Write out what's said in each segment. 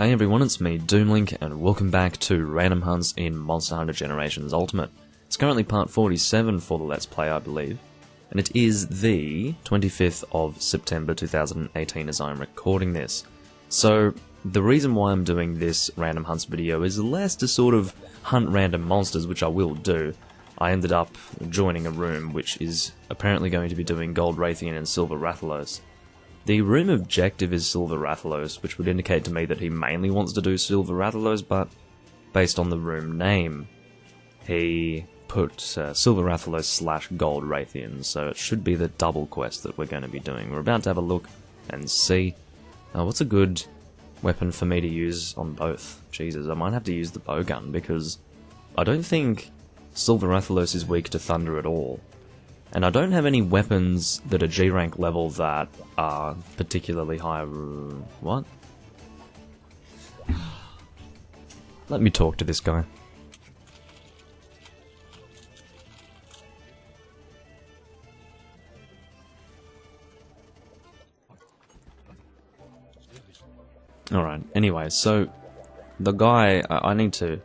Hey everyone, it's me, Doomlink, and welcome back to Random Hunts in Monster Hunter Generations Ultimate. It's currently part 47 for the Let's Play, I believe, and it is the 25th of September 2018 as I'm recording this. So, the reason why I'm doing this Random Hunts video is less to sort of hunt random monsters, which I will do. I ended up joining a room which is apparently going to be doing Gold Rathian and Silver Rathalos. The room objective is Silver Rathalos, which would indicate to me that he mainly wants to do Silver Rathalos, but based on the room name, he put Silver Rathalos / Gold Rathian, so it should be the double quest that we're going to be doing. We're about to have a look and see. What's a good weapon for me to use on both? Jesus, I might have to use the bowgun, because I don't think Silver Rathalos is weak to thunder at all. And I don't have any weapons that are G-rank level that are particularly high. What? Let me talk to this guy. Alright, anyway, so the guy, I need to...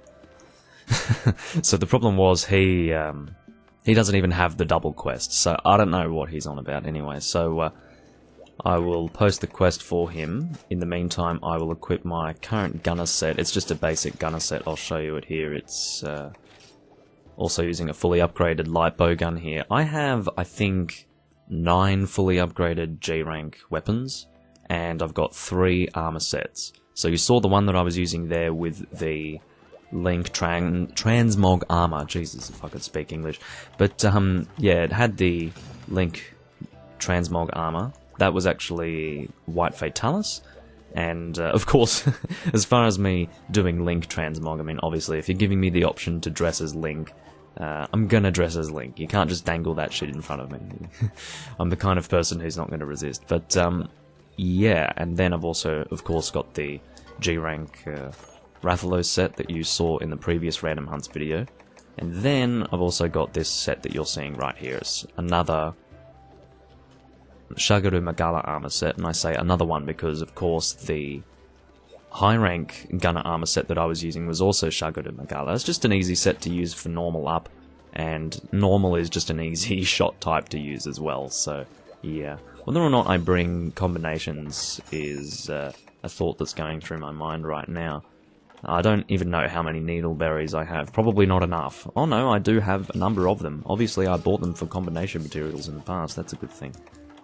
So the problem was he doesn't even have the double quest, so I don't know what he's on about anyway, so I will post the quest for him. In the meantime, I will equip my current gunner set. It's just a basic gunner set, I'll show you it here. It's also using a fully upgraded light bow gun here. I have, I think, 9 fully upgraded G-rank weapons, and I've got 3 armor sets. So you saw the one that I was using there with the Link transmog armor. Jesus, if I could speak English. But yeah, it had the Link transmog armor. That was actually White Fatalis. And of course, as far as me doing Link transmog, I mean, obviously, if you're giving me the option to dress as Link, I'm gonna dress as Link. You can't just dangle that shit in front of me. I'm the kind of person who's not gonna resist. But yeah, and then I've also, of course, got the G-rank Rathalos set that you saw in the previous Random Hunts video. And then I've also got this set that you're seeing right here. It's another Shagaru Magala armor set, and I say another one because, of course, the high-rank gunner armor set that I was using was also Shagaru Magala. It's just an easy set to use for normal up, and normal is just an easy shot type to use as well, so yeah. Whether or not I bring combinations is a thought that's going through my mind right now. I don't even know how many needleberries I have. Probably not enough. Oh no, I do have a number of them. Obviously I bought them for combination materials in the past, that's a good thing.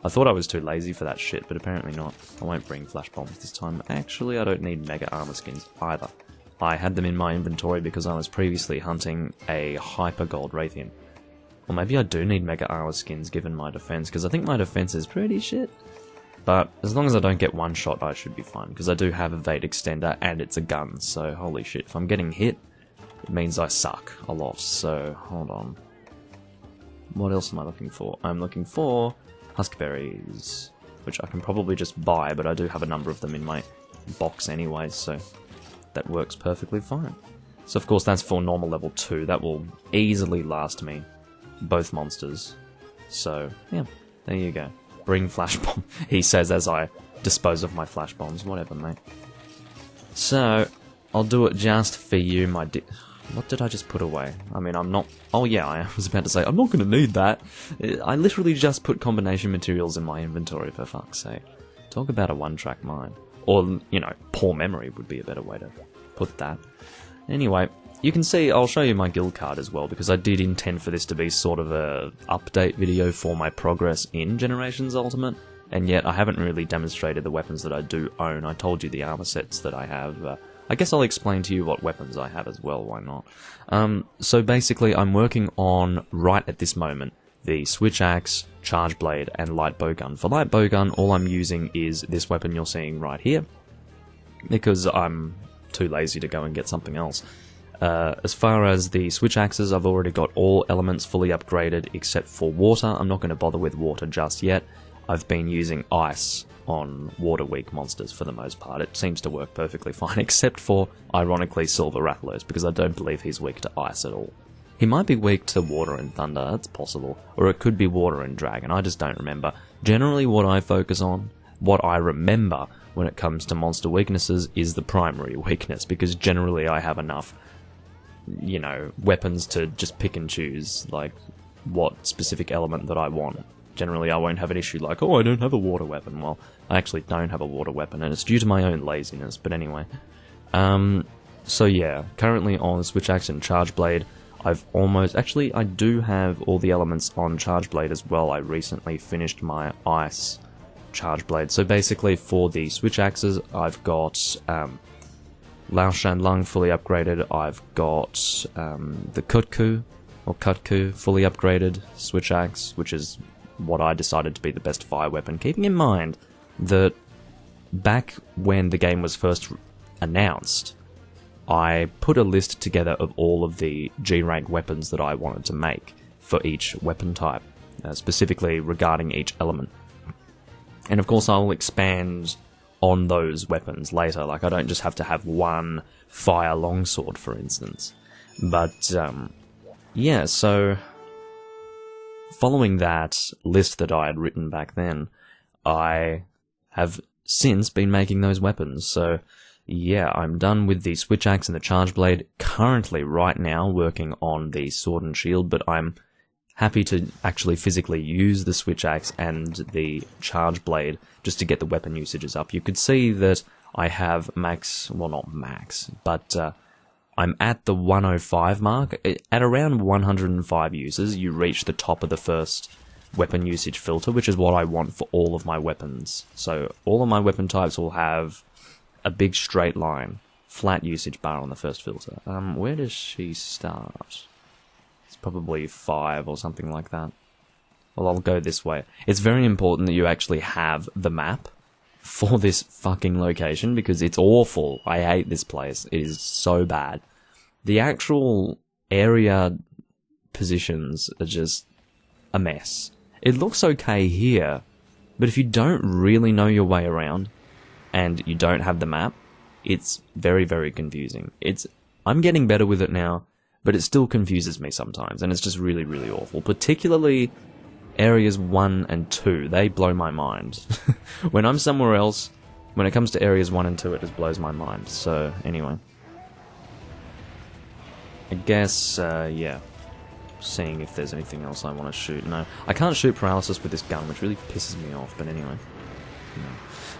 I thought I was too lazy for that shit, but apparently not. I won't bring flash bombs this time. Actually, I don't need mega armor skins either. I had them in my inventory because I was previously hunting a hyper gold Rathian. Or maybe I do need mega armor skins given my defense, because I think my defense is pretty shit. But as long as I don't get one shot, I should be fine, because I do have a Vade extender and it's a gun, so holy shit, if I'm getting hit, it means I suck a lot, so hold on. What else am I looking for? I'm looking for huskberries, which I can probably just buy, but I do have a number of them in my box anyway, so that works perfectly fine. So of course that's for normal level 2, that will easily last me both monsters. So yeah, there you go. Bring flash bomb, he says as I dispose of my flash bombs. Whatever, mate. So, I'll do it just for you, my what did I just put away? I mean, I'm not... Oh yeah, I was about to say, I'm not going to need that. I literally just put combination materials in my inventory, for fuck's sake. Talk about a one-track mind. Or, you know, poor memory would be a better way to put that. Anyway, you can see, I'll show you my guild card as well, because I did intend for this to be sort of a update video for my progress in Generations Ultimate, and yet I haven't really demonstrated the weapons that I do own. I told you the armor sets that I have. I guess I'll explain to you what weapons I have as well, why not? So basically, I'm working on, right at this moment, the Switch Axe, Charge Blade, and Light Bowgun. For Light Bowgun, all I'm using is this weapon you're seeing right here, because I'm too lazy to go and get something else. As far as the switch axes, I've already got all elements fully upgraded except for water. I'm not going to bother with water just yet. I've been using ice on water weak monsters for the most part. It seems to work perfectly fine, except for, ironically, Silver Rathalos, because I don't believe he's weak to ice at all. He might be weak to water and thunder, that's possible, or it could be water and dragon, I just don't remember. Generally what I focus on, what I remember, when it comes to monster weaknesses is the primary weakness, because generally I have enough, you know, weapons to just pick and choose, like, what specific element that I want. Generally I won't have an issue like, oh, I don't have a water weapon. Well, I actually don't have a water weapon, and it's due to my own laziness, but anyway. So yeah, currently on Switch Axe and Charge Blade, I've almost... Actually, I do have all the elements on Charge Blade as well. I recently finished my Ice Charge Blade. So basically, for the Switch Axes, I've got Lao Shan Lung fully upgraded. I've got the Kutku fully upgraded Switch Axe, which is what I decided to be the best fire weapon, keeping in mind that back when the game was first announced, I put a list together of all of the G-rank weapons that I wanted to make for each weapon type, specifically regarding each element. And of course I'll expand on those weapons later, like I don't just have to have one fire longsword, for instance. But, yeah, so following that list that I had written back then, I have since been making those weapons, so yeah, I'm done with the Switch Axe and the Charge Blade, currently right now working on the Sword and Shield, but I'm happy to actually physically use the Switch Axe and the Charge Blade just to get the weapon usages up. You could see that I have max, well not max, but I'm at the 105 mark. At around 105 uses, you reach the top of the first weapon usage filter, which is what I want for all of my weapons. So all of my weapon types will have a big straight line, flat usage bar on the first filter. Where does she start? It's probably 5 or something like that. Well, I'll go this way. It's very important that you actually have the map for this fucking location, because it's awful. I hate this place. It is so bad. The actual area positions are just a mess. It looks okay here, but if you don't really know your way around, and you don't have the map, it's very, very confusing. I'm getting better with it now, but it still confuses me sometimes, and it's just really, really awful. Particularly areas 1 and 2, they blow my mind. When I'm somewhere else, when it comes to areas 1 and 2, it just blows my mind. So, anyway. I guess, yeah. Seeing if there's anything else I want to shoot. No, I can't shoot paralysis with this gun, which really pisses me off, but anyway. No.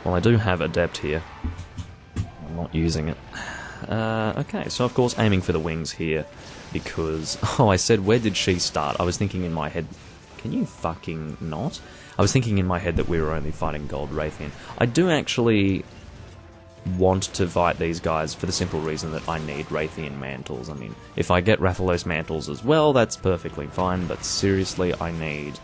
Well, I do have Adept here. I'm not using it. Okay, so of course aiming for the wings here, because... Oh, I said, where did she start? I was thinking in my head... Can you fucking not? I was thinking in my head that we were only fighting Gold Rathian. I do actually want to fight these guys for the simple reason that I need Rathian mantles. I mean, if I get Rathalos mantles as well, that's perfectly fine, but seriously, I need...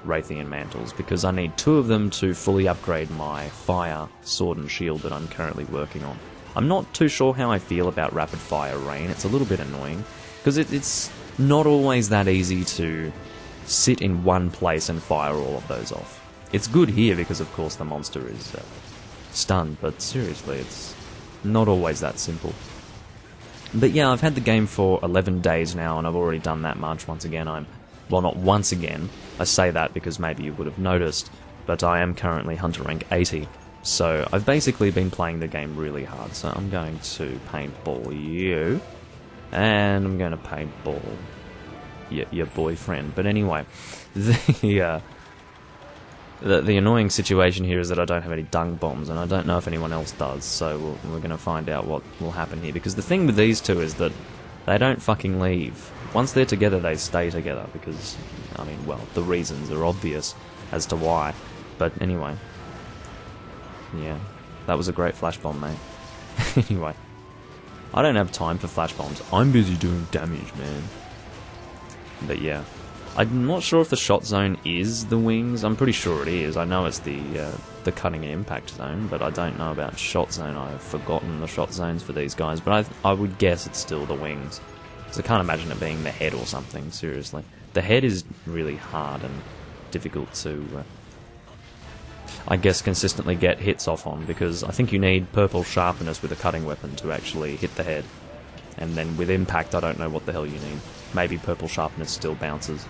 Rathian mantles, because I need 2 of them to fully upgrade my fire, sword and shield that I'm currently working on. I'm not too sure how I feel about rapid fire rain. It's a little bit annoying, because it's not always that easy to sit in one place and fire all of those off. It's good here because of course the monster is stunned, but seriously, it's not always that simple. But yeah, I've had the game for 11 days now, and I've already done that much. Once again, well, not once again, I say that because maybe you would have noticed, but I am currently Hunter rank 80, so I've basically been playing the game really hard. So I'm going to paintball you, and I'm going to paintball your boyfriend. But anyway, the annoying situation here is that I don't have any dung bombs, and I don't know if anyone else does, so we're going to find out what will happen here, because the thing with these two is that they don't fucking leave. Once they're together, they stay together, because, I mean, well, the reasons are obvious as to why. But anyway. Yeah, that was a great flash bomb, mate. Anyway. I don't have time for flash bombs. I'm busy doing damage, man. But yeah. I'm not sure if the shot zone is the wings. I'm pretty sure it is. I know it's the cutting and impact zone, but I don't know about shot zone. I've forgotten the shot zones for these guys, but I would guess it's still the wings. So I can't imagine it being the head or something, seriously. The head is really hard and difficult to, I guess, consistently get hits off on, because I think you need purple sharpness with a cutting weapon to actually hit the head. And then with impact, I don't know what the hell you need. Maybe purple sharpness still bounces.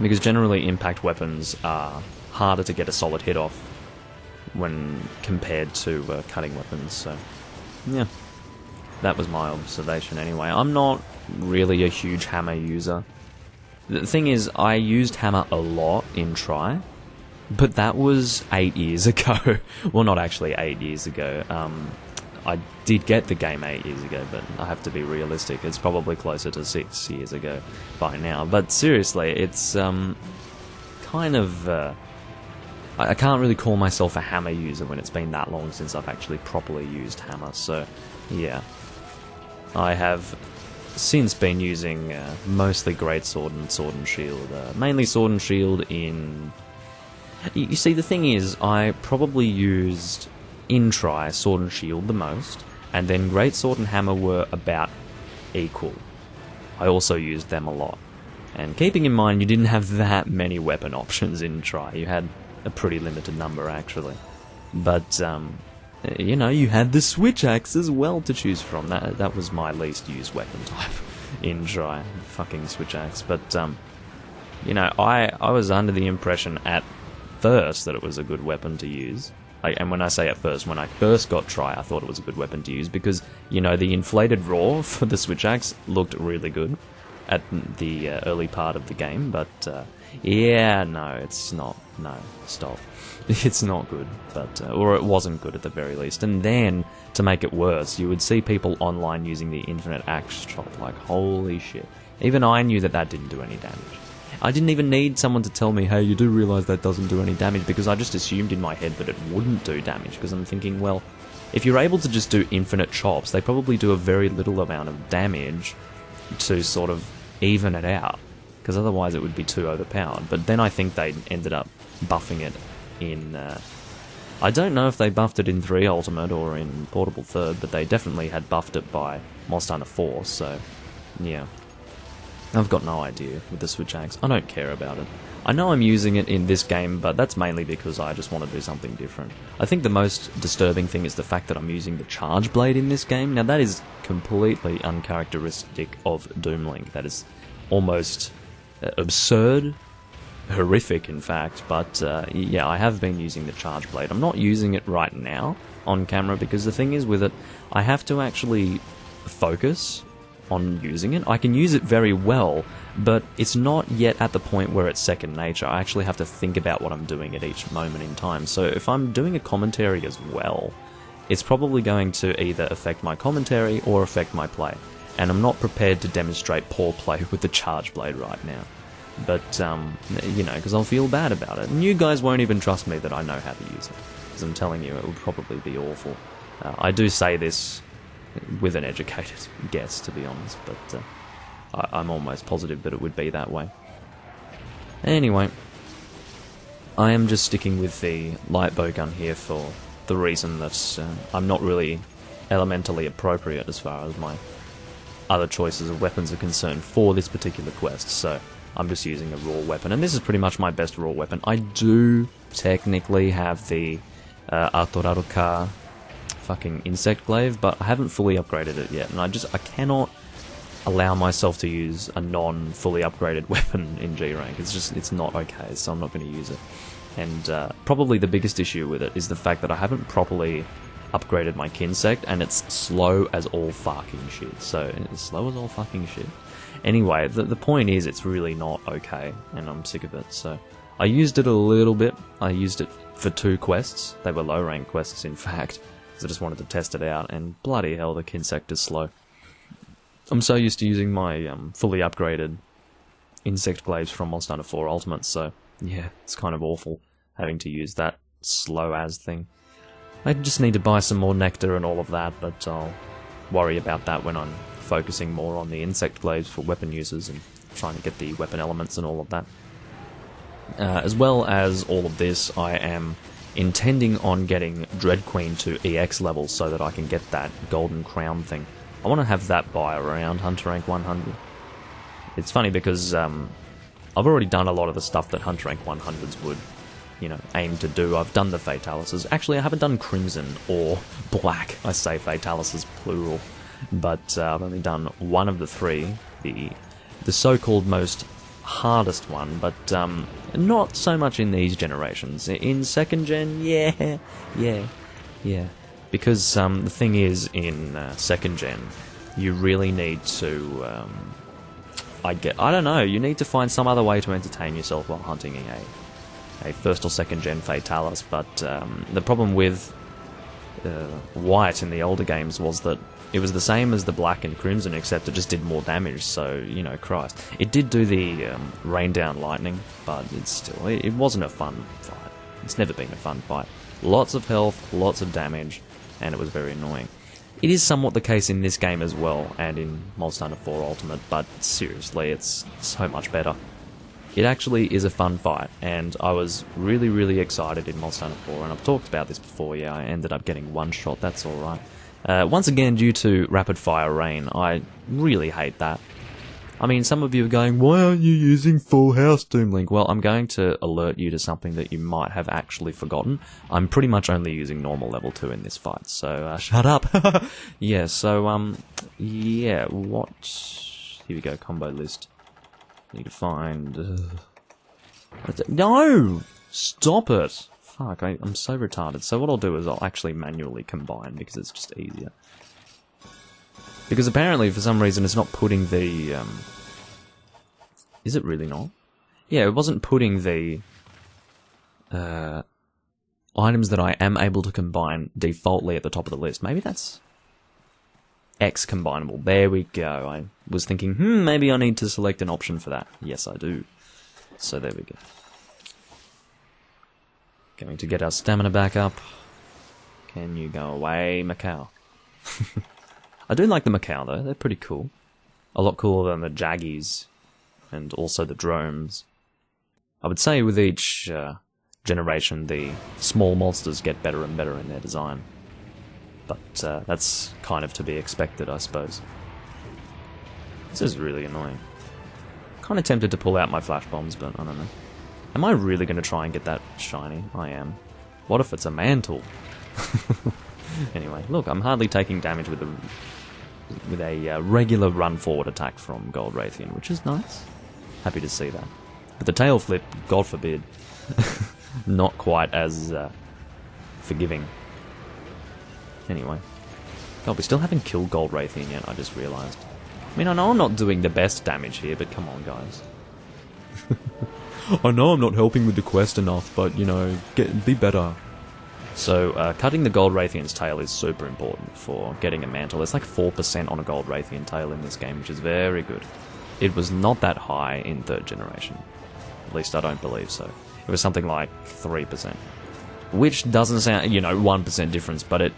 Because generally impact weapons are harder to get a solid hit off when compared to cutting weapons, so yeah. That was my observation anyway. I'm not really a huge hammer user. The thing is, I used hammer a lot in Try, but that was 8 years ago. Well, not actually 8 years ago. I did get the game 8 years ago, but I have to be realistic. It's probably closer to 6 years ago by now. But seriously, it's kind of... I can't really call myself a hammer user when it's been that long since I've actually properly used hammer, so yeah. I have since been using mostly Greatsword and Sword and Shield. Mainly Sword and Shield in... You see, the thing is, I probably used in Try Sword and Shield the most, and then Greatsword and Hammer were about equal. I also used them a lot. And keeping in mind you didn't have that many weapon options in Try, you had a pretty limited number actually. But, you know, you had the switch axe as well to choose from. That was my least used weapon type in Try, fucking switch axe. But, you know, I was under the impression at first that it was a good weapon to use. And when I say at first, when I first got Try, I thought it was a good weapon to use because, you know, the inflated roar for the switch axe looked really good at the early part of the game. But, yeah, no, it's not. No, stop. It's not good, but or it wasn't good at the very least. And then, to make it worse, you would see people online using the infinite axe chop, like, holy shit. Even I knew that didn't do any damage. I didn't even need someone to tell me, hey, you do realise that doesn't do any damage, because I just assumed in my head that it wouldn't do damage, because I'm thinking, well, if you're able to just do infinite chops, they probably do a very little amount of damage to sort of even it out, because otherwise it would be too overpowered. But then I think they ended up buffing it in... I don't know if they buffed it in 3 Ultimate or in Portable Third, but they definitely had buffed it by Monster Hunter 4, so yeah. I've got no idea with the switch axe. I don't care about it. I know I'm using it in this game, but that's mainly because I just want to do something different. I think the most disturbing thing is the fact that I'm using the charge blade in this game. Now that is completely uncharacteristic of Doomlink. That is almost absurd, horrific in fact, but yeah, I have been using the charge blade. I'm not using it right now on camera because the thing is with it, I have to actually focus on using it. I can use it very well, but it's not yet at the point where it's second nature. I actually have to think about what I'm doing at each moment in time. So if I'm doing a commentary as well, it's probably going to either affect my commentary or affect my play. And I'm not prepared to demonstrate poor play with the charge blade right now. But, you know, because I'll feel bad about it. And you guys won't even trust me that I know how to use it. Because I'm telling you, it would probably be awful. I do say this with an educated guess, to be honest, but I'm almost positive that it would be that way. Anyway, I am just sticking with the light bow gun here for the reason that I'm not really elementally appropriate as far as my other choices of weapons are concerned for this particular quest, so I'm just using a raw weapon, and this is pretty much my best raw weapon. I do technically have the Artoraruka fucking insect glaive, but I haven't fully upgraded it yet, and I cannot allow myself to use a non-fully upgraded weapon in G rank. It's not okay, so I'm not going to use it. And probably the biggest issue with it is the fact that I haven't properly upgraded my Kinsect, and it's slow as all fucking shit. So, it's slow as all fucking shit. Anyway, the point is it's really not okay, and I'm sick of it, so I used it a little bit. I used it for 2 quests. They were low-rank quests, in fact. I just wanted to test it out, and bloody hell, the Kinsect is slow. I'm so used to using my fully upgraded insect glaives from Monster Hunter 4 Ultimate, so yeah, it's kind of awful having to use that slow-as thing. I just need to buy some more nectar and all of that, but I'll worry about that when I'm focusing more on the insect glaives for weapon users and trying to get the weapon elements and all of that. As well as all of this, I am intending on getting Dread Queen to EX level so that I can get that golden crown thing. I want to have that by around Hunter Rank 100. It's funny because I've already done a lot of the stuff that Hunter Rank 100s would, you know, aim to do. I've done the Fatalises. Actually, I haven't done Crimson or Black. I say Fatalises plural. But I've only done one of the 3, the so-called most hardest one, but not so much in these generations. In second gen, yeah. Because the thing is, in second gen, you really need to, I don't know, you need to find some other way to entertain yourself while hunting a first or second gen Rathalos, but the problem with white in the older games was that it was the same as the black and crimson, except it just did more damage, so, you know, Christ. It did do the rain down lightning, but it wasn't a fun fight. It's never been a fun fight. Lots of health, lots of damage, and it was very annoying. It is somewhat the case in this game as well, and in Monster Hunter 4 Ultimate, but seriously, it's so much better. It actually is a fun fight, and I was really, really excited in Monster Hunter 4, and I've talked about this before, yeah, I ended up getting one shot, that's alright. Once again, due to rapid fire rain, I really hate that. I mean, some of you are going, why aren't you using Full House, Doomlink? Well, I'm going to alert you to something that you might have actually forgotten. I'm pretty much only using normal level 2 in this fight, so shut up! Yeah, so, yeah, here we go, combo list. Need to find... No! Stop it! Fuck, I'm so retarded. So what I'll do is I'll actually manually combine, because it's just easier. Because apparently, for some reason, it's not putting the, Is it really not? Yeah, it wasn't putting the, items that I am able to combine defaultly at the top of the list. Maybe that's X combinable. There we go. I was thinking, maybe I need to select an option for that. Yes, I do. So there we go. Going to get our stamina back up. Can you go away, Macau? I do like the Macau though, they're pretty cool. A lot cooler than the Jaggies, and also the Dromes. I would say with each generation, the small monsters get better and better in their design. But that's kind of to be expected, I suppose. This is really annoying. Kind of tempted to pull out my flash bombs, but I don't know. Am I really going to try and get that shiny? I am. What if it's a mantle? Anyway, look, I'm hardly taking damage with a regular run-forward attack from Gold Rathian, which is nice. Happy to see that. But the tail flip, God forbid, not quite as forgiving. Anyway. God, we still haven't killed Gold Rathian yet, I just realised. I mean, I know I'm not doing the best damage here, but come on, guys. I know I'm not helping with the quest enough, but, you know, be better. So, cutting the Gold Rathian's tail is super important for getting a mantle. It's like 4% on a Gold Rathian tail in this game, which is very good. It was not that high in 3rd generation. At least I don't believe so. It was something like 3%. Which doesn't sound, you know, 1% difference, but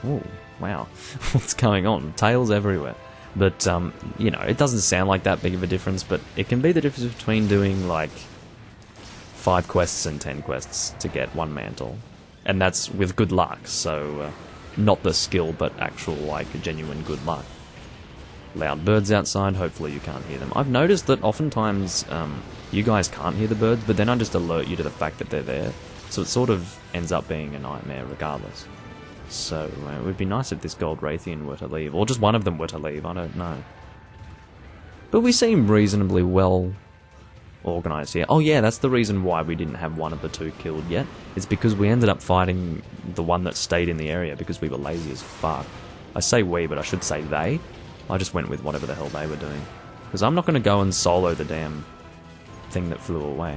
oh, wow. What's going on? Tails everywhere. But, you know, it doesn't sound like that big of a difference, but it can be the difference between doing, like, 5 quests and 10 quests to get one mantle. And that's with good luck, so not the skill, but actual, like, genuine good luck. Loud birds outside, hopefully you can't hear them. I've noticed that oftentimes you guys can't hear the birds, but then I just alert you to the fact that they're there. So it sort of ends up being a nightmare regardless. So it would be nice if this Gold Rathian were to leave, or just one of them were to leave, I don't know. But we seem reasonably well organised here. Oh yeah, that's the reason why we didn't have one of the 2 killed yet. It's because we ended up fighting the one that stayed in the area because we were lazy as fuck. I say we, but I should say they. I just went with whatever the hell they were doing. Because I'm not going to go and solo the damn thing that flew away.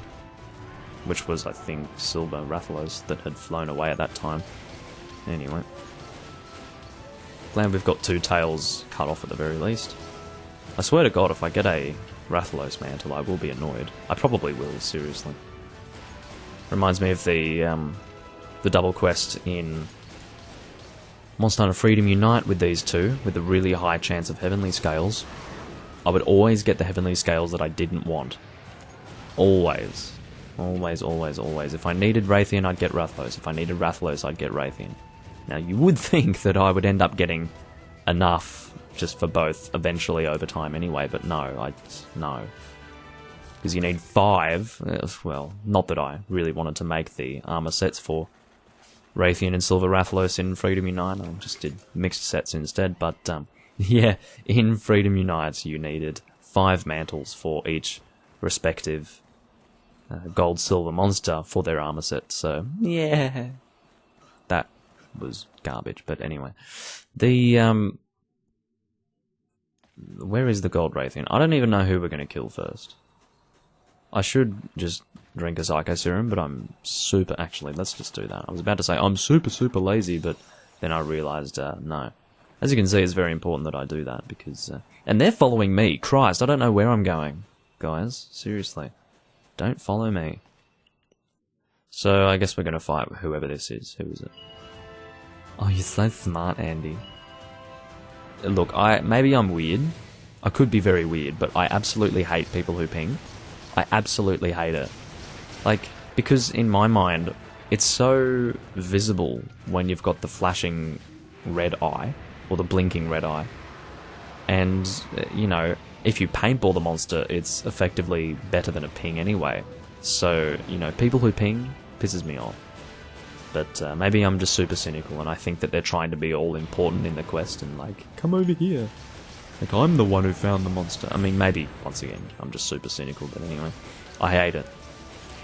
Which was, I think, Silver Rathalos that had flown away at that time. Anyway. Glad we've got 2 tails cut off at the very least. I swear to God, if I get a Rathalos mantle, I will be annoyed. I probably will, seriously. Reminds me of the double quest in Monster Hunter Freedom Unite with these 2, with a really high chance of Heavenly Scales. I would always get the Heavenly Scales that I didn't want. Always. Always, always, always. If I needed Rathian, I'd get Rathalos. If I needed Rathalos, I'd get Rathian. Now, you would think that I would end up getting enough just for both eventually over time anyway, but no, no. Because you need 5, well, not that I really wanted to make the armor sets for Rathian and Silver Rathalos in Freedom Unite. I just did mixed sets instead, but yeah, in Freedom Unite you needed 5 mantles for each respective gold silver monster for their armor set. So yeah, that was garbage. But anyway, the where is the gold Rathian? I don't even know who we're going to kill first. I should just drink a Psycho Serum, but I'm super... Actually, let's just do that. I was about to say I'm super lazy, but then I realised, no. As you can see, it's very important that I do that, because... and they're following me. Christ, I don't know where I'm going. Guys, seriously. Don't follow me. So, I guess we're going to fight whoever this is. Who is it? Oh, you're so smart, Andy. Look, maybe I'm weird. I could be very weird, but I absolutely hate people who ping. I absolutely hate it. Like, because in my mind, it's so visible when you've got the flashing red eye, or the blinking red eye. And, you know, if you paintball the monster, it's effectively better than a ping anyway. So, you know, people who ping pisses me off. But maybe I'm just super cynical and I think that they're trying to be all important in the quest and like, come over here. Like, I'm the one who found the monster. I mean, maybe, once again, I'm just super cynical, but anyway, I hate it.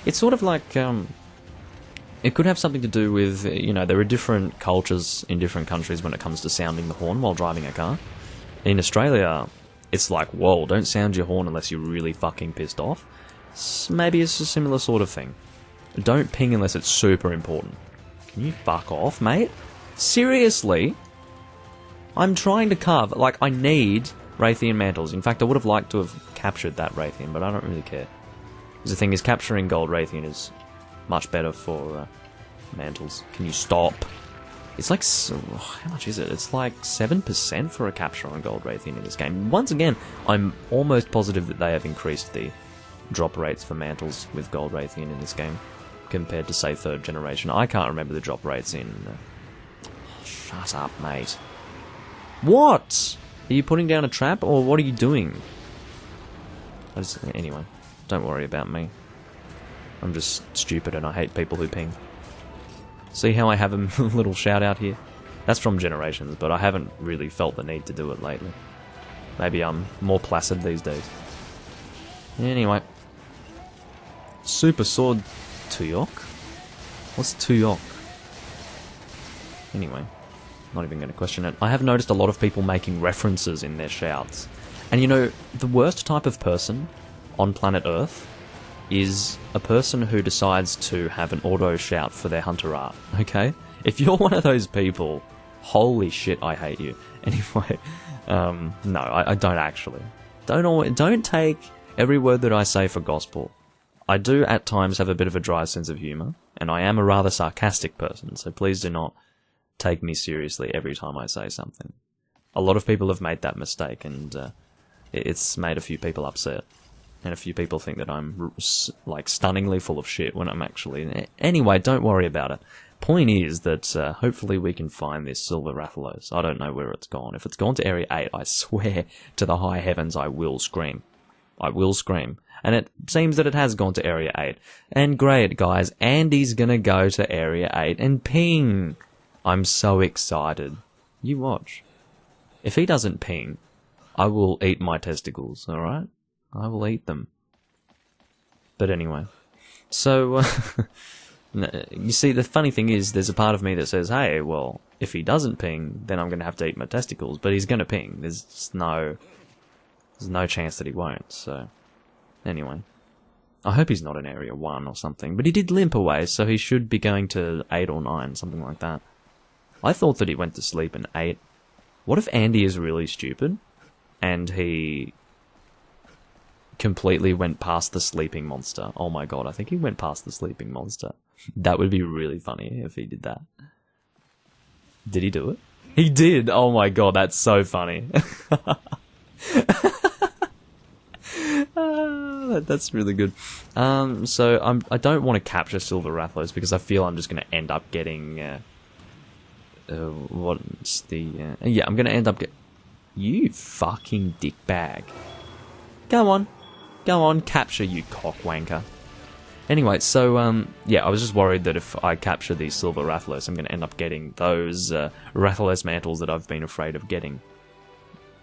It's sort of like, it could have something to do with, you know, there are different cultures in different countries when it comes to sounding the horn while driving a car. In Australia, it's like, whoa, don't sound your horn unless you're really fucking pissed off. Maybe it's a similar sort of thing. Don't ping unless it's super important. Can you fuck off, mate? Seriously? I'm trying to carve. Like, I need Rathian mantles. In fact, I would have liked to have captured that Rathian, but I don't really care. Because the thing is, capturing gold Rathian is much better for mantles. Can you stop? It's like... how much is it? It's like 7% for a capture on gold Rathian in this game. Once again, I'm almost positive that they have increased the drop rates for mantles with gold Rathian in this game compared to, say, 3rd generation. I can't remember the drop rates in... shut up, mate. What? Are you putting down a trap, or what are you doing? Anyway, don't worry about me. I'm just stupid and I hate people who ping. See how I have a little shout out here? That's from Generations, but I haven't really felt the need to do it lately. Maybe I'm more placid these days. Anyway. Super Sword Tuyok? What's Tuyok? Anyway. Not even going to question it. I have noticed a lot of people making references in their shouts. And you know, the worst type of person on planet Earth is a person who decides to have an auto shout for their hunter art, okay? If you're one of those people, holy shit, I hate you. Anyway, no, I don't actually. Don't take every word that I say for gospel. I do at times have a bit of a dry sense of humour, and I am a rather sarcastic person, so please do not take me seriously every time I say something. A lot of people have made that mistake, and it's made a few people upset. And a few people think that I'm, like, stunningly full of shit when I'm actually... Anyway, don't worry about it. Point is that hopefully we can find this silver Rathalos. I don't know where it's gone. If it's gone to Area 8, I swear to the high heavens I will scream. I will scream. And it seems that it has gone to Area 8. And great, guys. Andy's gonna go to Area 8 and ping! I'm so excited. You watch. If he doesn't ping, I will eat my testicles, alright? I will eat them. But anyway. So, you see, the funny thing is, there's a part of me that says, hey, well, if he doesn't ping, then I'm going to have to eat my testicles. But he's going to ping. There's no chance that he won't, so... Anyway. I hope he's not in Area 1 or something. But he did limp away, so he should be going to 8 or 9, something like that. I thought that he went to sleep in 8. What if Andy is really stupid, and he completely went past the sleeping monster? Oh my god, I think he went past the sleeping monster. That would be really funny if he did that. Did he do it? He did! Oh my god, that's so funny. That's really good. So I don't want to capture Silver Rathalos because I feel I'm just going to end up getting... what's the... yeah, I'm going to end up get... You fucking dickbag. Go on. Go on, capture, you cockwanker. Anyway, so, yeah, I was just worried that if I capture these Silver Rathalos, I'm going to end up getting those Rathalos mantles that I've been afraid of getting.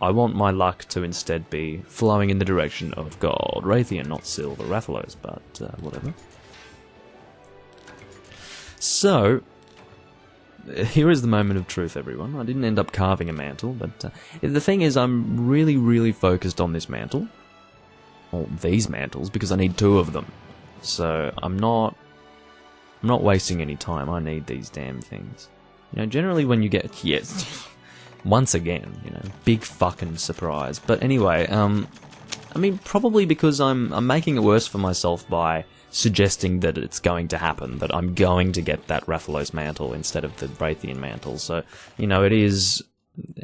I want my luck to instead be flowing in the direction of gold Rathian, not silver Rathalos, but whatever. So, here is the moment of truth, everyone. I didn't end up carving a mantle, but the thing is, I'm really focused on this mantle. Or these mantles, because I need 2 of them. So, I'm not wasting any time. I need these damn things. You know, generally when you get... Yes, once again, you know, big fucking surprise. But anyway, I mean, probably because I'm making it worse for myself by suggesting that it's going to happen, that I'm going to get that Rathalos mantle instead of the Rathian mantle. So, you know, it is...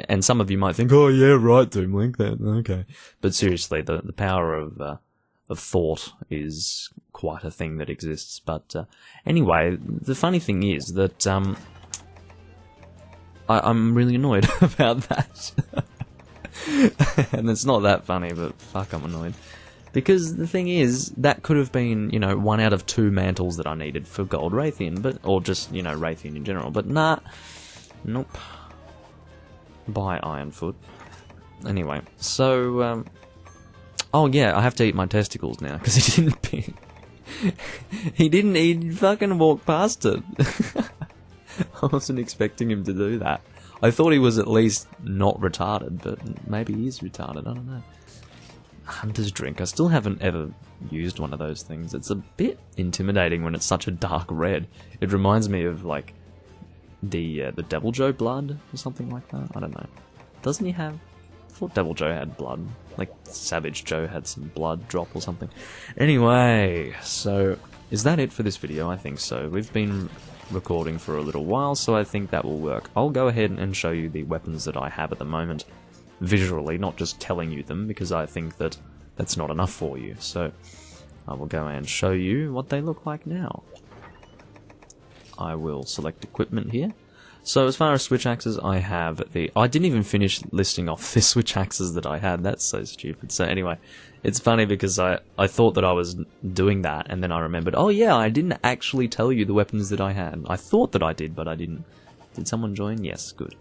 And some of you might think, oh yeah, right, Doomlink, that, okay. But seriously, the power of thought is quite a thing that exists. But anyway, the funny thing is that I'm really annoyed about that. And it's not that funny, but fuck, I'm annoyed. Because the thing is, that could have been, you know, 1 out of 2 mantles that I needed for Gold Rathian, but, or just, you know, Rathian in general. But nah, nope. Bye, Ironfoot. Anyway, so, oh yeah, I have to eat my testicles now, because he didn't pee. He fucking walked past it. I wasn't expecting him to do that. I thought he was at least not retarded, but maybe he is retarded, I don't know. Hunter's Drink. I still haven't ever used one of those things. It's a bit intimidating when it's such a dark red. It reminds me of, like, the Devil Joe blood or something like that. I don't know. Doesn't he have... I thought Devil Joe had blood. Like, Savage Joe had some blood drop or something. Anyway, so... Is that it for this video? I think so. We've been recording for a little while, so I think that will work. I'll go ahead and show you the weapons that I have at the moment. Visually, not just telling you them, because I think that that's not enough for you. So, I will go and show you what they look like now. I will select equipment here. So as far as switch axes, I have the... I didn't even finish listing off the switch axes that I had. That's so stupid. So anyway, it's funny because I thought that I was doing that, and then I remembered, oh yeah, I didn't actually tell you the weapons that I had. I thought that I did, but I didn't. Did someone join? Yes, good.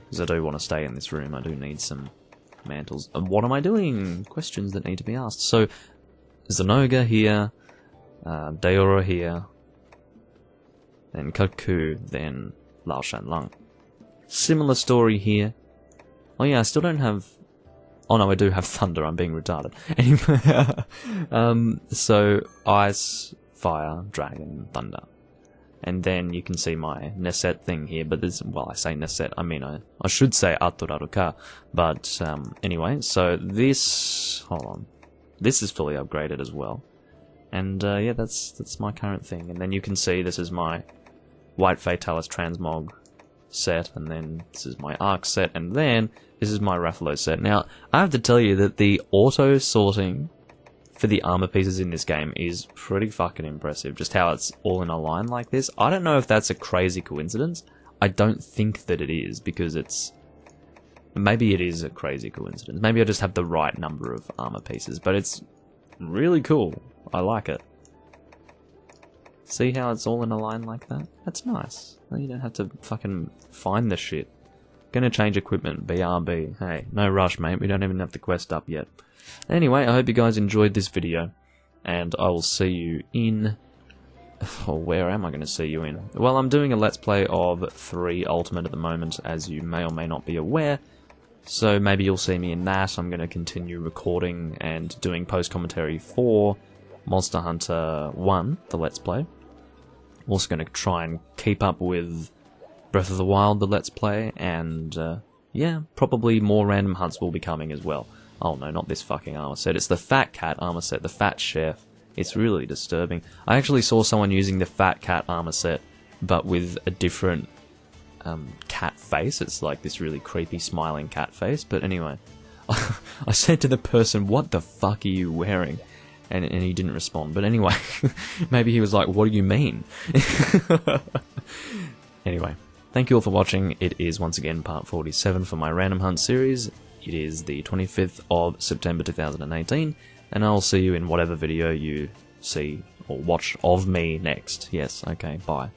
Because I do want to stay in this room. I do need some mantles. And what am I doing? Questions that need to be asked. So, Zenoga here, Daora here, then Kaku, then Lao Shanlang. Similar story here. Oh yeah, I still don't have... Oh no, I do have Thunder, I'm being retarded. Anyway, so Ice, Fire, Dragon, Thunder. And then you can see my Neset thing here, but this, well, I say Neset, I mean, I should say Aturaruka, but anyway, so this, hold on, this is fully upgraded as well. And yeah, that's my current thing. And then you can see this is my White Fatalis Transmog set, and then this is my Arc set, and then this is my Rathalos set. Now, I have to tell you that the auto-sorting for the armor pieces in this game is pretty fucking impressive, just how it's all in a line like this. I don't know if that's a crazy coincidence. I don't think that it is, because it's... Maybe it is a crazy coincidence. Maybe I just have the right number of armor pieces, but it's really cool. I like it. See how it's all in a line like that? That's nice. You don't have to fucking find the shit. Gonna change equipment, BRB. Hey, no rush, mate. We don't even have the quest up yet. Anyway, I hope you guys enjoyed this video, and I will see you in... Or where am I going to see you in? Well, I'm doing a Let's Play of 3 Ultimate at the moment, as you may or may not be aware, so maybe you'll see me in that. I'm going to continue recording and doing post-commentary for Monster Hunter 1, the Let's Play. I'm also going to try and keep up with Breath of the Wild, the Let's Play, and yeah, probably more random hunts will be coming as well. Oh no, not this fucking armor set. It's the Fat Cat armor set, the Fat Chef. It's really disturbing. I actually saw someone using the Fat Cat armor set, but with a different cat face. It's like this really creepy smiling cat face. But anyway, I said to the person, what the fuck are you wearing? And he didn't respond. But anyway, maybe he was like, what do you mean? Anyway, thank you all for watching. It is once again part 47 for my Random Hunt series. It is the 25th of September 2018, and I'll see you in whatever video you see or watch of me next. Yes, okay, bye.